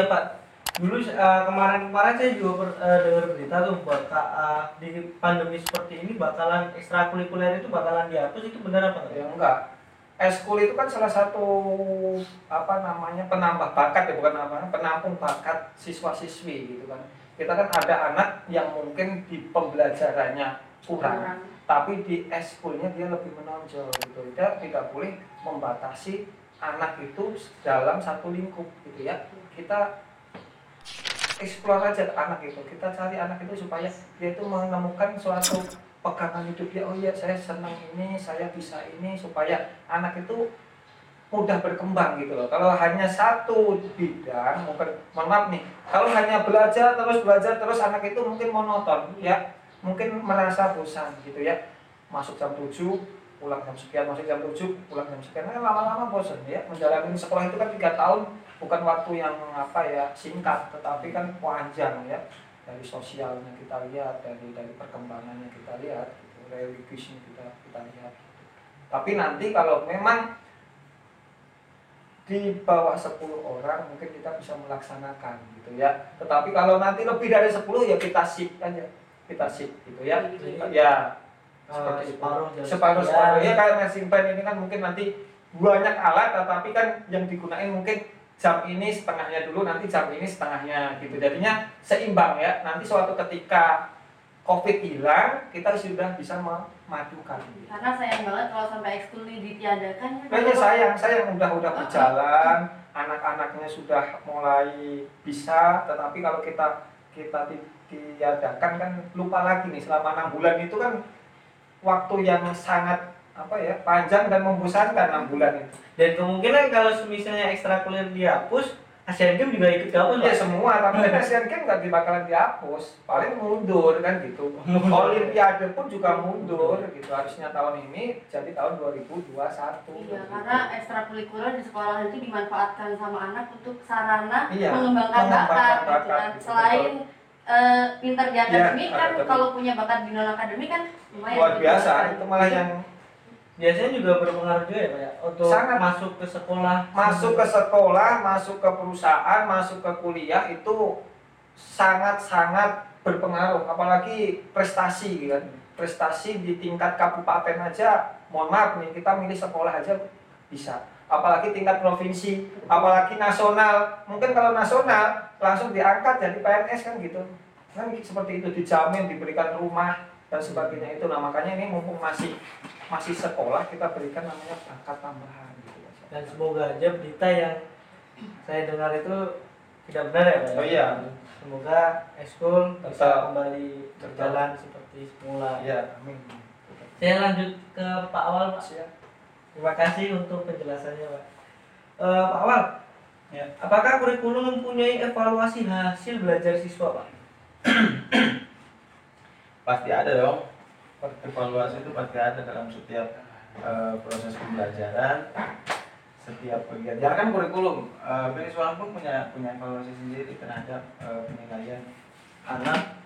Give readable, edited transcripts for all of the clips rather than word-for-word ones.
Pak. Dulu kemarin-kemarin saya juga dengar berita tuh di pandemi seperti ini bakalan ekstrakurikuler itu bakalan dihapus, itu benar apa enggak? Ya enggak. Eskul itu kan salah satu penambah bakat ya, bukan namanya penampung bakat siswa-siswi gitu kan. Kita kan ada anak yang mungkin di pembelajarannya kurang, tapi di eskulnya dia lebih menonjol gitu. Tidak boleh membatasi anak itu dalam satu lingkup gitu ya. Kita eksplor aja anak itu, kita cari anak itu supaya dia itu menemukan suatu pegangan hidup dia. Oh iya, saya senang ini, saya bisa ini, supaya anak itu mudah berkembang gitu loh. Kalau hanya satu bidang, mohon maaf nih, kalau hanya belajar terus anak itu mungkin monoton ya, mungkin merasa bosan gitu ya. Masuk jam 7, pulang jam sekian, masuk jam 7, pulang jam sekian, lama-lama bosan ya. Menjalani sekolah itu kan 3 tahun, bukan waktu yang singkat, tetapi kan panjang ya. Dari sosialnya kita lihat, dari perkembangannya kita lihat, gitu, religiusnya kita lihat. Tapi nanti kalau memang di bawah 10 orang mungkin kita bisa melaksanakan gitu ya. Tetapi kalau nanti lebih dari 10 ya kita shift aja. Kita shift gitu ya. Ya seperti separuh ya, kayak nursing plan ini kan mungkin nanti banyak alat, tetapi kan yang digunakan mungkin jam ini setengahnya dulu, nanti jam ini setengahnya gitu. Jadinya seimbang ya. Nanti suatu ketika COVID hilang, kita sudah bisa memadukan. Karena sayang banget kalau sampai ekskul ditiadakan. Kayaknya sayang udah berjalan, anak-anaknya sudah mulai bisa, tetapi kalau kita tiadakan kan lupa lagi nih. Selama 6 bulan itu kan waktu yang sangat panjang dan membosankan 6 bulan itu. Dan kemungkinan kalau misalnya ekstrakurikuler dihapus, Asian Games juga ikut dihapus ya semua, tapi Asian Games nggak bakalan dihapus, paling mundur kan gitu. Olimpiade pun juga mundur gitu, harusnya tahun ini jadi tahun 2021. Iya, karena ekstrakurikuler di sekolah itu dimanfaatkan sama anak untuk sarana mengembangkan bakat gitu kan. Selain pintar di akademik kan, kalau punya bakat di non akademik kan lumayan luar biasa. Itu malah yang biasanya juga berpengaruh juga ya Pak ya, untuk sangat masuk ke sekolah, masuk ke perusahaan, masuk ke kuliah, itu sangat-sangat berpengaruh. Apalagi prestasi kan, prestasi di tingkat kabupaten aja, mohon maaf nih, kita milih sekolah aja bisa, apalagi tingkat provinsi, apalagi nasional. Mungkin kalau nasional langsung diangkat jadi PNS kan gitu kan, seperti itu, dijamin diberikan rumah dan sebagainya itu. Nah makanya ini mumpung masih sekolah, kita berikan namanya bakat tambahan gitu. Dan semoga aja berita yang saya dengar itu tidak benar ya Pak. Oh iya. Semoga ekskul bisa kembali berjalan seperti semula. Iya, amin. Saya lanjut ke Pak Awal Pak. Ya. Terima kasih untuk penjelasannya Pak. Pak Awal, ya, apakah kurikulum mempunyai evaluasi hasil belajar siswa Pak? Pasti ada dong. Evaluasi itu pasti ada dalam setiap proses pembelajaran, setiap kegiatan. Jangan kan kurikulum, Beniswan pun punya evaluasi sendiri terhadap penilaian anak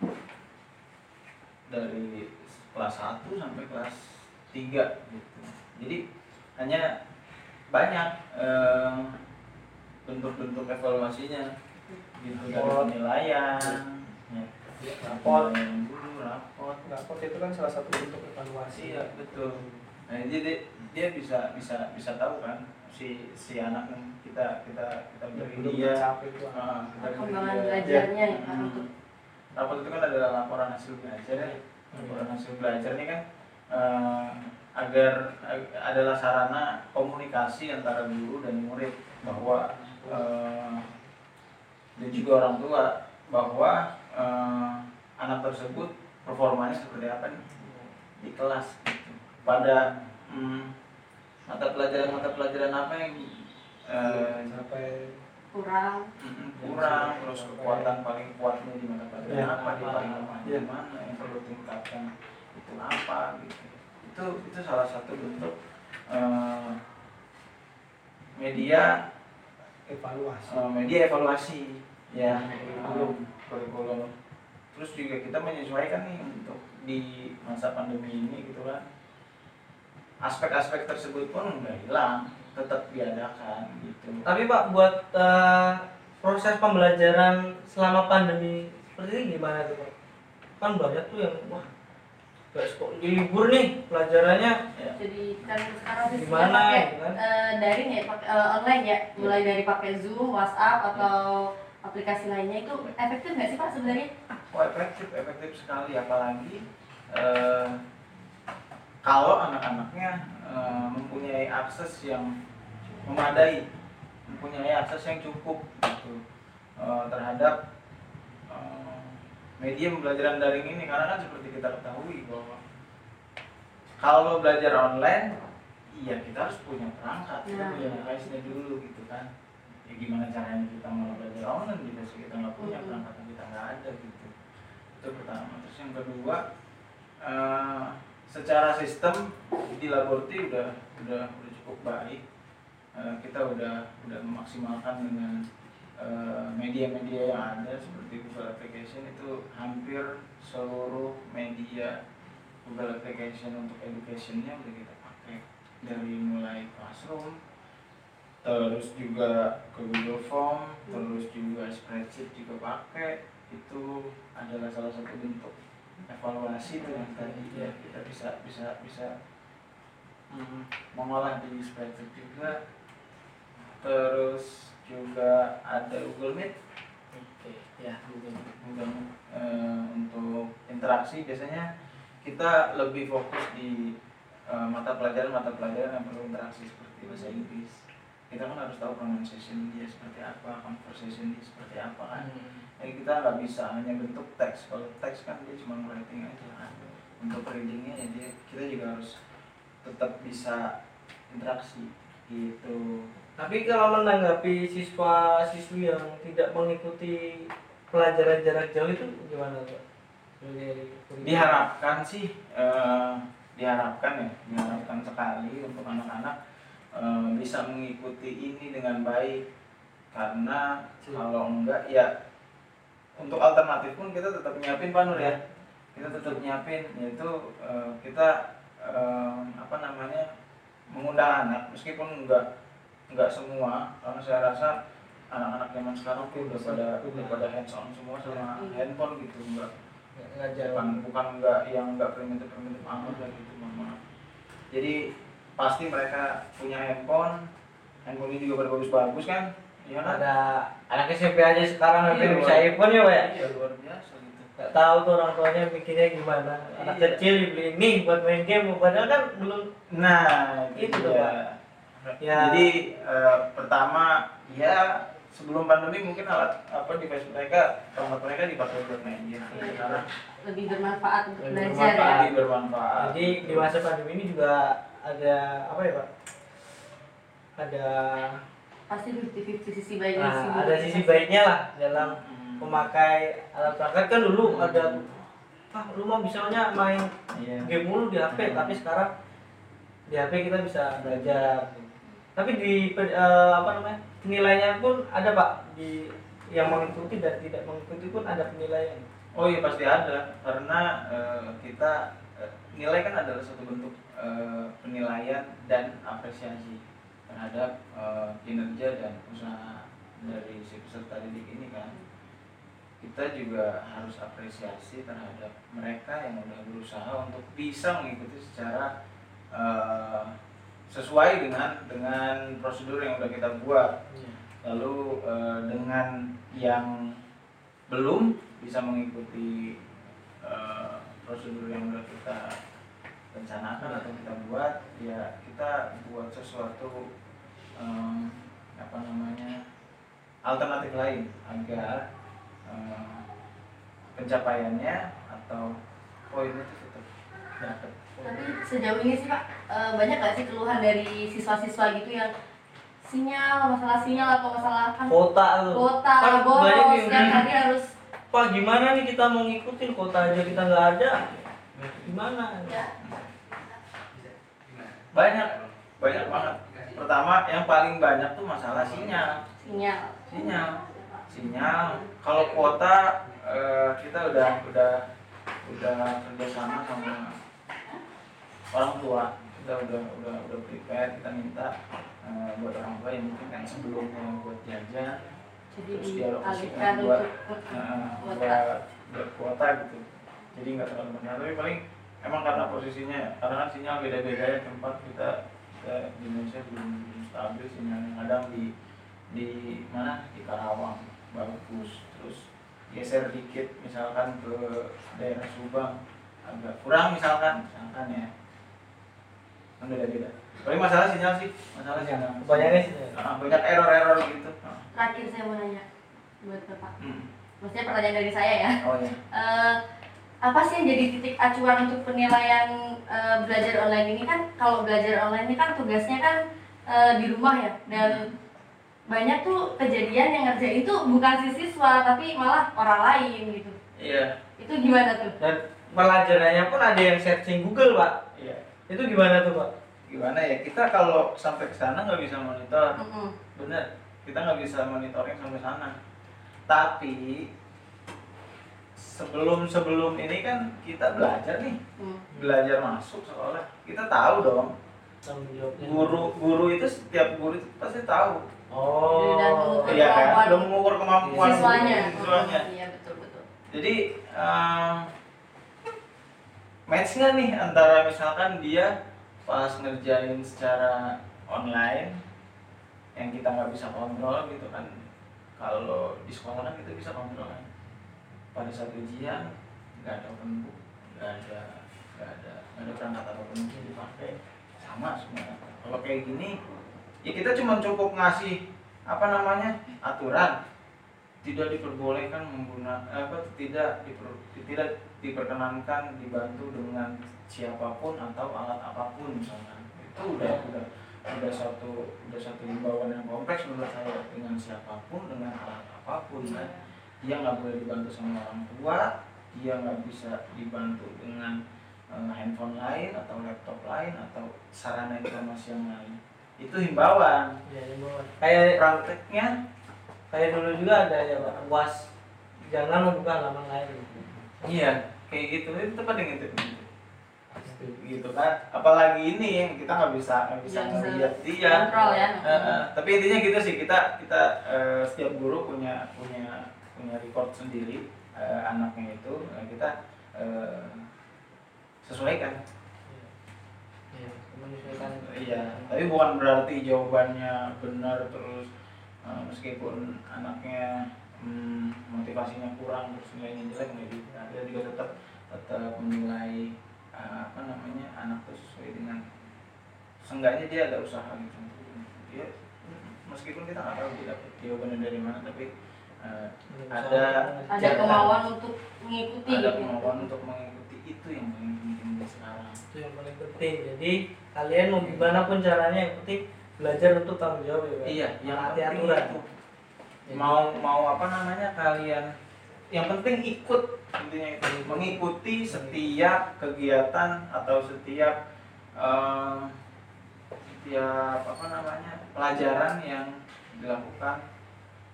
dari kelas 1 sampai kelas 3 gitu. Jadi hanya banyak bentuk-bentuk evaluasinya gitu, dari penilaian, raport itu kan salah satu bentuk evaluasi. Iya, betul. Nah, jadi dia bisa tahu kan si anak yang kita beri dia perkembangan belajarnya ya. Raport itu kan adalah laporan hasil belajar ya. Laporan hasil belajar ini kan agar adalah sarana komunikasi antara guru dan murid, bahwa dan juga orang tua, bahwa anak tersebut performanya seperti apa nih di kelas gitu. Pada mata pelajaran apa yang sampai kurang, terus kekuatan paling kuatnya di mata pelajaran apa, di paling lemah di mana, yang perlu tingkatkan itu apa gitu. Itu salah satu bentuk media evaluasi ya, kurikulum. Terus juga kita menyesuaikan nih untuk di masa pandemi ini gitu kan, aspek-aspek tersebut pun nggak hilang, tetap diadakan gitu. Tapi Pak, buat proses pembelajaran selama pandemi seperti ini gimana tuh Pak? Kan banyak tuh yang wah guys kok libur nih pelajarannya ya. Jadi kan sekarang sih gimana pakai gitu kan? daring ya, pakai online ya, mulai dari pakai Zoom, WhatsApp atau aplikasi lainnya. Itu efektif nggak sih Pak sebenarnya? Oh, efektif sekali, apalagi kalau anak-anaknya mempunyai akses yang memadai, mempunyai akses yang cukup gitu, terhadap media pembelajaran daring ini. Karena kan seperti kita ketahui bahwa kalau belajar online, iya kita harus punya perangkat, kita punya device-nya dulu gitu kan. Ya gimana caranya kita mau belajar online gitu, kita nggak punya perangkat, kita nggak ada gitu. Itu pertama. Terus yang kedua, secara sistem di laboratory udah cukup baik. Kita udah memaksimalkan dengan media-media yang ada seperti Google Application. Itu hampir seluruh media Google Application untuk education-nya udah kita pakai, dari mulai Classroom, terus juga ke Google Form, terus juga spreadsheet juga pakai. Itu adalah salah satu bentuk evaluasi tuh yang tadi ya, kita bisa mengolah di spreadsheet juga. Terus juga ada Google Meet. Ya, Google Meet untuk interaksi. Biasanya kita lebih fokus di mata pelajaran yang perlu interaksi seperti bahasa Inggris. Kita kan harus tahu pronunciation dia seperti apa, conversation dia seperti apa kan. Jadi kita nggak bisa hanya bentuk teks. Kalau teks kan dia cuma writing aja kan. Untuk readingnya ya kita juga harus tetap bisa interaksi gitu. Tapi kalau menanggapi siswa-siswi yang tidak mengikuti pelajaran jarak jauh itu gimana Pak? Diharapkan sih, diharapkan sekali untuk anak-anak bisa mengikuti ini dengan baik. Karena kalau enggak ya untuk alternatif pun kita tetap nyiapin Pak Nur ya. Kita tetap nyiapin, yaitu kita mengundang anak meskipun enggak semua, karena saya rasa anak-anak zaman sekarang tuh udah pada hands on semua sama handphone gitu, bukan enggak primitif amat gitu, mama. Jadi pasti mereka punya handphone ini juga pada bagus-bagus kan. Ya kan? Ada anak SMP aja sekarang hampir bisa iPhone ya Pak ya? Iya, luar biasa gitu. Gak tahu tuh orang tuanya mikirnya gimana. Anak kecil dibeli ini buat main game, padahal kan belum. Nah itu tuh Pak. Ya. Jadi pertama ya sebelum pandemi mungkin device mereka dipakai buat main game. Sekarang lebih bermanfaat untuk belajar ya. Lebih bermanfaat. Jadi di masa pandemi ini juga ada apa ya Pak? Ada pasti 50-50 sisi baiknya sih. Ada sisi baiknya lah dalam memakai alat perangkat. Kan dulu ada lu mau misalnya main game mulu di HP, tapi sekarang di HP kita bisa belajar. Tapi di penilaian pun ada Pak, di yang mengikuti dan tidak mengikuti pun ada penilaian. Oh iya pasti ada, karena kita nilai kan adalah satu bentuk penilaian dan apresiasi terhadap kinerja dan usaha dari si peserta didik ini kan. Kita juga harus apresiasi terhadap mereka yang udah berusaha untuk bisa mengikuti secara sesuai dengan prosedur yang udah kita buat. Lalu dengan yang belum bisa mengikuti prosedur yang udah kita rencanakan atau kita buat, ya kita buat sesuatu alternatif lain agar pencapaiannya atau poinnya itu tetap dapat. Tapi sejauh ini sih Pak, banyak gak sih keluhan dari siswa-siswa gitu yang masalah sinyal atau masalah kota kan boros, setiap hari harus Pak gimana nih kita mau ngikutin, kota aja kita nggak ada, gimana ya? Banyak banget. Pertama yang paling banyak tuh masalah sinyal. Kalau kuota kita udah kerjasama sama orang tua. Kita udah prepare, kita minta buat orang tua yang mungkin kan sebelumnya buat jajan Jadi terus dialokasikan dialihkan buat kuota gitu. Jadi nggak terlalu banyak, tapi paling emang karena posisinya, karena kan sinyal beda-beda ya tempat kita di Indonesia belum stabil sinyalnya. Kadang di mana, di Karawang bagus, terus geser dikit misalkan ke daerah Subang agak kurang misalkan ya, kan beda-beda. Paling masalah sinyal sih, masalah sinyal. Kebanyakan sih. Banyak error gitu. Terakhir saya mau nanya buat Bapak. Maksudnya pertanyaan dari saya ya. Oh ya. Apa sih yang jadi titik acuan untuk penilaian belajar online ini? Kan kalau belajar online ini kan tugasnya kan di rumah ya, dan banyak tuh kejadian yang ngerjain itu bukan si siswa tapi malah orang lain gitu. Iya. Itu gimana tuh? Dan pelajarannya pun ada yang searching Google, Pak. Iya. Itu gimana tuh, Pak? Gimana ya, kita kalau sampai ke sana nggak bisa monitor. Bener, kita nggak bisa monitoring sampai sana. Tapi sebelum ini kan kita belajar nih, belajar masuk sekolah, kita tahu dong. Guru itu, setiap guru itu pasti tahu. Oh, iya kan, udah mengukur kemampuan siswanya. siswanya. Iya, betul. Jadi match nggak nih antara misalkan dia pas ngerjain secara online yang kita nggak bisa kontrol gitu kan. Kalau di sekolah kan kita bisa kontrol kan. Pada saat ujian nggak ada open book, nggak ada perangkat apapun yang dipakai, sama semua. Kalau kayak gini ya kita cuma cukup ngasih aturan, tidak diperbolehkan menggunakan tidak diperkenankan dibantu dengan siapapun atau alat apapun misalkan. Itu udah satu himbauan yang kompleks menurut saya. Dengan siapapun, dengan alat apapun kan. Dia nggak boleh dibantu sama orang tua, dia nggak bisa dibantu dengan handphone lain atau laptop lain atau sarana informasi yang lain. Itu himbauan. Ya, himbauan. Kayak prakteknya kayak dulu juga ada ya, Pak. UAS jangan membuka halaman lain. Iya, kayak gitu. Itu penting itu. Gitu kan. Apalagi ini yang kita nggak bisa ngelihat dia. Kontrol ya. Tapi intinya gitu sih, kita setiap guru punya record sendiri anaknya itu, kita sesuaikan. Iya, tapi bukan berarti jawabannya benar terus meskipun anaknya motivasinya kurang terus nilainya jelek, gitu. Nah, kita juga tetap menilai anak itu sesuai dengan, seenggaknya dia ada usaha gitu. Dia meskipun kita nggak tahu dia dapat jawabannya dari mana, tapi ada kemauan untuk mengikuti. Ada kemauan untuk mengikuti, itu yang paling penting sekarang. Itu yang paling penting. Jadi kalian mau gimana pun caranya, yang penting belajar untuk tanggung jawab ya, Pak. Iya, yang hati penting aturan. itu. Mau kalian, yang penting ikut, intinya itu, mengikuti setiap kegiatan atau setiap pelajaran yang dilakukan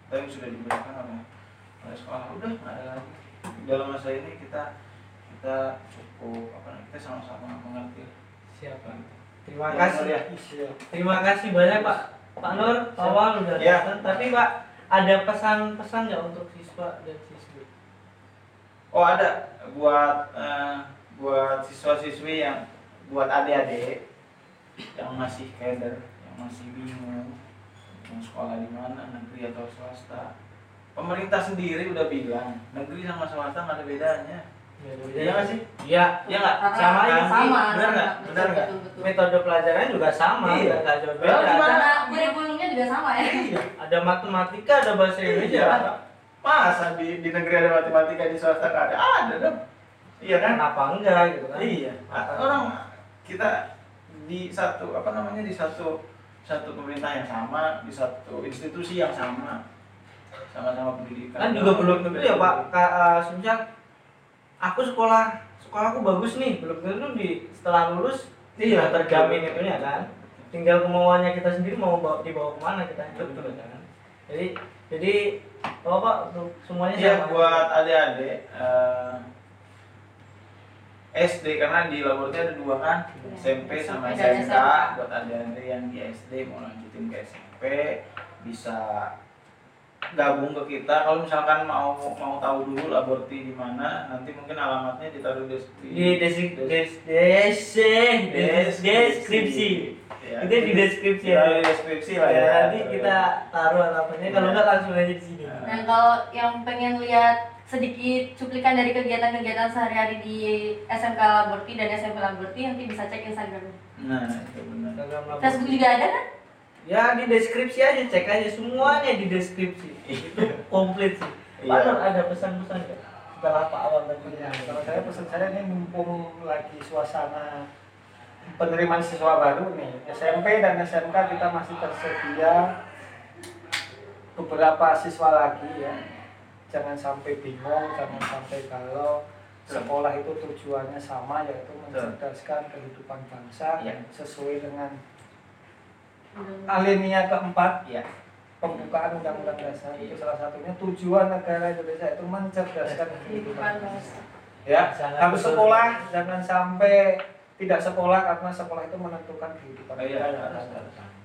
atau yang sudah diberikan oleh sekolah. Udah nggak ada lagi. Dalam masa ini kita cukup kita sama-sama mengerti. Siapa? Terima kasih ya. Terima kasih banyak Pak Nur, Pak Wal udah datang. Tapi Pak, ada pesan-pesan nggak untuk siswa dan siswi? Oh, ada buat siswa-siswi, yang buat adik-adik yang masih keder, yang masih bingung mau sekolah di mana, negeri atau swasta. Pemerintah sendiri udah bilang negeri sama swasta nggak ada bedanya. Iya nggak sih? Iya. Iya nggak? Sama aja sih. Benar nggak? Benar nggak? Metode pelajarannya juga sama. Iya. Nggak jauh beda. Karena kurikulumnya juga sama ya. Iya. Ada matematika, ada bahasa Indonesia. Iya. Masa di negeri ada matematika, di swasta nggak ada? Ada dong. Iya kan? Kenapa enggak gitu kan? Iya. Orang kita di satu satu pemerintah yang sama, di satu institusi yang sama pendidikan. Kan juga belum tentu ya Pak. Semisal aku sekolahku bagus nih, belum tentu setelah lulus Iya, terjamin itunya kan. Tinggal kemauannya kita sendiri mau dibawa kemana kita. Betul kan. Jadi Pak untuk semuanya Iya, sama. buat adik-adik SD, karena di labornya ada 2 kan, SMP sama SMK. Buat adik-adik yang di SD mau lanjutin ke SMP bisa gabung ke kita. Kalau misalkan mau tahu dulu laborti di mana, nanti mungkin alamatnya ditaruh di deskripsi. Ya, Itu di deskripsi ya. Di deskripsi lah ya. Nanti kita taruh alamatnya, kalau nggak langsung aja di sini. Dan kalau yang pengen lihat sedikit cuplikan dari kegiatan-kegiatan sehari-hari di SMK Laborti dan SMP Laborti, nanti bisa cek Instagramnya. Nah, itu benar. Facebook juga ada kan? Ya di deskripsi aja, cek aja semuanya di deskripsi. Itu komplit sih. Iya. Ada pesan-pesan nggak setelah Pak Awal tadi? Ya, kalau saya pesan saya ini mumpung lagi suasana penerimaan siswa baru nih, SMP dan SMK kita masih tersedia beberapa siswa lagi ya. Jangan sampai bingung, jangan sampai kalau sekolah itu tujuannya sama, yaitu mencerdaskan kehidupan bangsa sesuai dengan alinea keempat ya. Pembukaan Undang-Undang Dasar. Itu salah satunya tujuan negara Indonesia itu mencerdaskan kehidupan bangsa. Ya, harus sekolah, jangan sampai tidak sekolah karena sekolah itu menentukan kehidupan kita.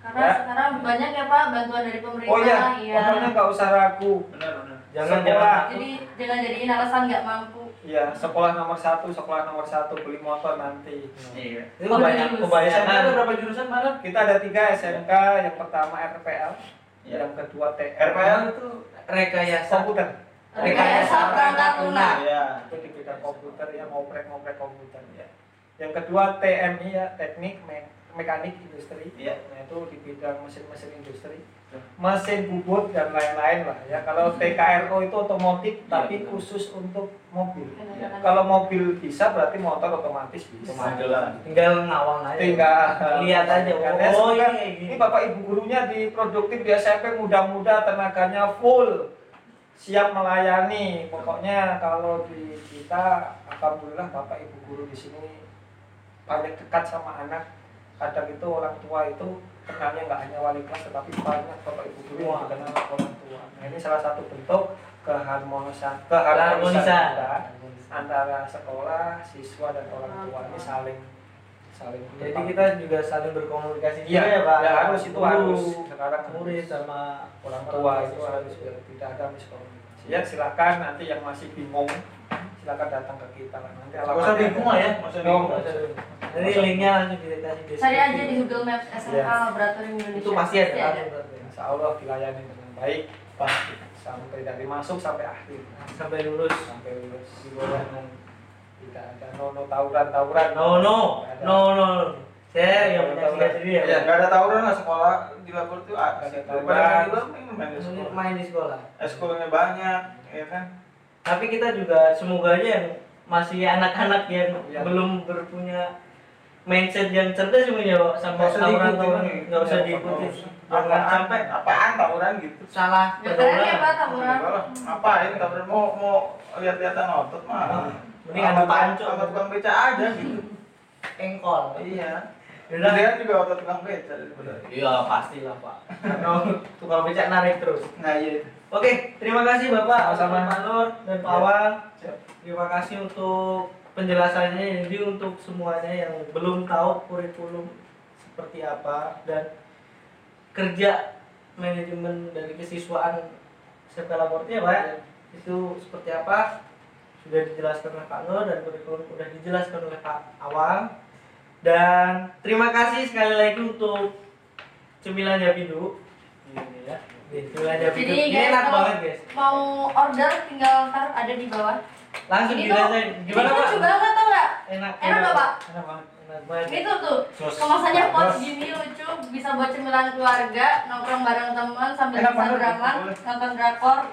Karena sekarang banyak ya Pak bantuan dari pemerintah. Oh iya, pokoknya nggak usah ragu. Benar. Jangan sekolah. Jadi jangan jadiin alasan nggak mampu. Iya, sekolah nomor satu, beli motor nanti. Iya. Itu kebanyakan. Ada berapa jurusan malah? Kita ada 3 SMK, yang pertama RPL, yang kedua RPL itu rekayasa komputer. Rekayasa perangkat lunak. Iya. Itu di bidang komputer, yang ngoprek komputer ya. Yang kedua TMI ya, teknik mekanik industri. Iya. Nah, itu di bidang mesin-mesin industri, mesin bubut dan lain-lain lah ya. Kalau TKRO itu otomotif, tapi khusus untuk mobil. Ya. Kalau mobil bisa, berarti motor otomatis bisa. tinggal ngawang aja. Tinggal lihat aja. Oh ini Bapak Ibu gurunya di produktif di SMP muda-muda, tenaganya full, siap melayani. Pokoknya kalau di kita, alhamdulillah Bapak Ibu guru di sini paling dekat sama anak. Kadang itu orang tua itu kenalnya nggak hanya wali kelas, tetapi banyak Bapak Ibu guru yang dikenal orang tua. Nah, ini salah satu bentuk keharmonisan kita antara sekolah, siswa dan orang tua. Ini saling. Jadi kita juga saling berkomunikasi Iya, juga ya Pak. ya, harus itu harus. Sekarang murid sama orang tua itu harus tidak ada miskomunikasi. Ya silakan, nanti yang masih bingung silakan datang ke kita lah. Nanti Masa bingung lah ya, masa bingung. Jadi linknya langsung dikasih. Cari aja di Google Maps SMK Laboratorium Indonesia. Itu pasti ada. Insya Allah dilayani dengan baik, pasti sampai dari masuk sampai akhir, sampai lulus. Di bawah tidak ada tawuran. No. Saya yang menyaksikan sendiri ya. Ya, nggak ada tawuran lah, sekolah di labor itu ada. Main di sekolah. Sekolahnya banyak, ya kan. Tapi kita juga semoga aja yang masih anak-anak yang belum berpunya mindset yang cerdas semuanya Pak, sampai tawuran nggak usah diikuti. Jangan sampai apaan tawuran gitu. Salah. Keren ya Pak tawuran. Ngapain tawuran, mau lihat-lihatan otot mah. Mending adu pancung sama tukang beca aja gitu. Engkol. Iya. Kemudian juga otot tukang beca sebenarnya. Iya pastilah Pak. Tukang beca narik terus. Nah iya. Oke, terima kasih Bapak, Sama-sama. Pak Nur dan Pak Awal. Terima kasih untuk penjelasannya. Jadi untuk semuanya yang belum tahu kurikulum seperti apa dan kerja manajemen dari kesiswaan SMK Laborti ya Pak, itu seperti apa sudah dijelaskan oleh Pak Nur dan kurikulum sudah dijelaskan oleh Pak Awal. Dan terima kasih sekali lagi untuk cemilan Japidu. Ini ya. Cemilan Japidu. Jadi Ini guys, enak kalau banget guys. mau order tinggal taruh ada di bawah. Langsung Ini dirasain. Gimana ini Pak? lucu banget tau nggak? Enak nggak, Pak? Enak banget. Enak banget. Itu tuh kemasannya pot gini lucu, bisa buat cemilan keluarga, nongkrong bareng teman sambil Enak banget. Instagraman, nonton drakor,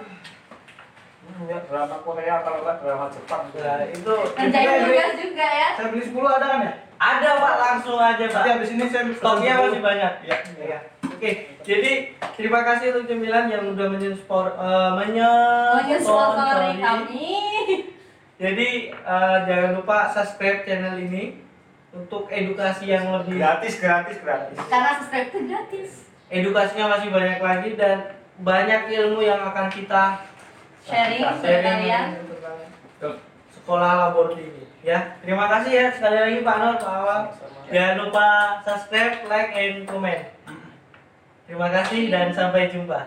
Ya, drama Korea, kalau nggak drama Jepang. Nah, itu kerjain tugas juga ya. Saya beli 10 ada kan ya? ada Pak, langsung aja Pak. Nanti habis ini saya Stoknya masih banyak. Iya. Ya. Oke, jadi terima kasih untuk cemilan yang udah Menysponsori kami. Jadi jangan lupa subscribe channel ini untuk edukasi yang lebih Gratis. Karena subscribe itu gratis. edukasinya masih banyak lagi dan banyak ilmu yang akan kita Sharing ke kalian. untuk sekolah laboratori ini ya. Terima kasih ya sekali lagi Pak Nur, Pak Awal. Jangan lupa subscribe, like, and comment. Terima kasih dan sampai jumpa.